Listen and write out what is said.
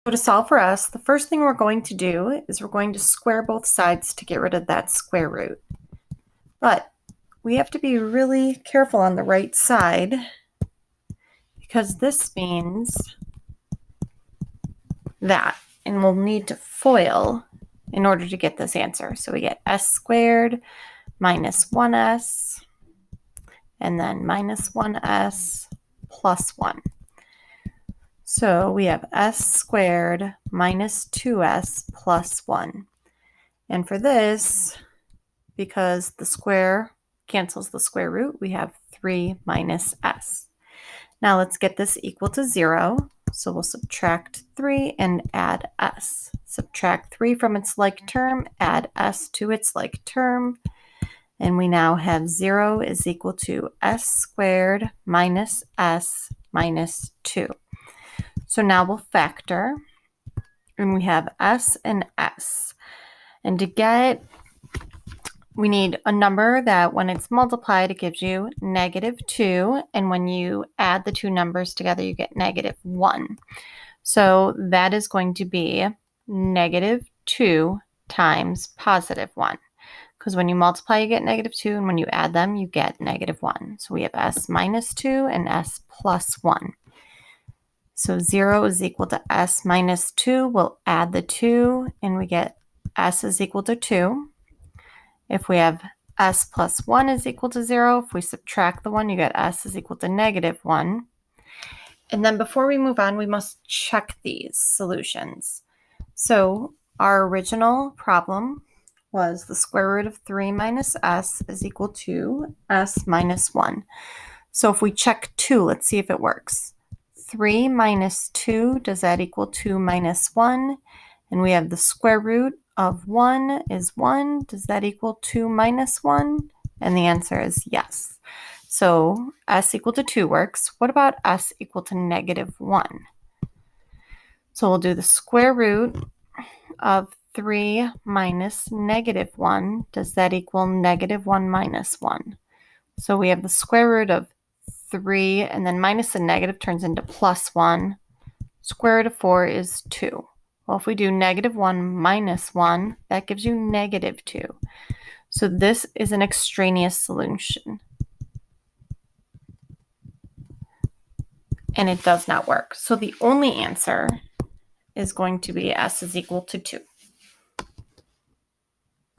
To solve for s, the first thing we're going to do is we're going to square both sides to get rid of that square root. But we have to be really careful on the right side because this means that, and we'll need to FOIL in order to get this answer. So we get s squared minus 1s, and then minus 1s plus 1. So we have s squared minus 2s plus 1. And for this, because the square cancels the square root, we have 3 minus s. Now let's get this equal to 0. So we'll subtract 3 and add s. Subtract 3 from its like term, add s to its like term. And we now have 0 is equal to s squared minus s minus 2. So now we'll factor, and we have s and s. And to get, we need a number that when it's multiplied, it gives you -2. And when you add the two numbers together, you get -1. So that is going to be -2 times +1. Because when you multiply, you get -2. And when you add them, you get -1. So we have s minus 2 and s plus 1. So 0 is equal to s minus 2. We'll add the 2, and we get s is equal to 2. If we have s plus 1 is equal to 0, if we subtract the 1, you get s is equal to -1. And then before we move on, we must check these solutions. So our original problem was the square root of 3 minus s is equal to s minus 1. So if we check 2, let's see if it works. 3 minus 2, does that equal 2 minus 1? And we have the square root of 1 is 1. Does that equal 2 minus 1? And the answer is yes. So s equal to 2 works. What about s equal to -1? So we'll do the square root of 3 minus -1. Does that equal -1 minus 1? So we have the square root of 3, and then minus the negative turns into +1. Square root of 4 is 2. Well, if we do -1 minus 1, that gives you -2. So this is an extraneous solution. And it does not work. So the only answer is going to be s is equal to 2.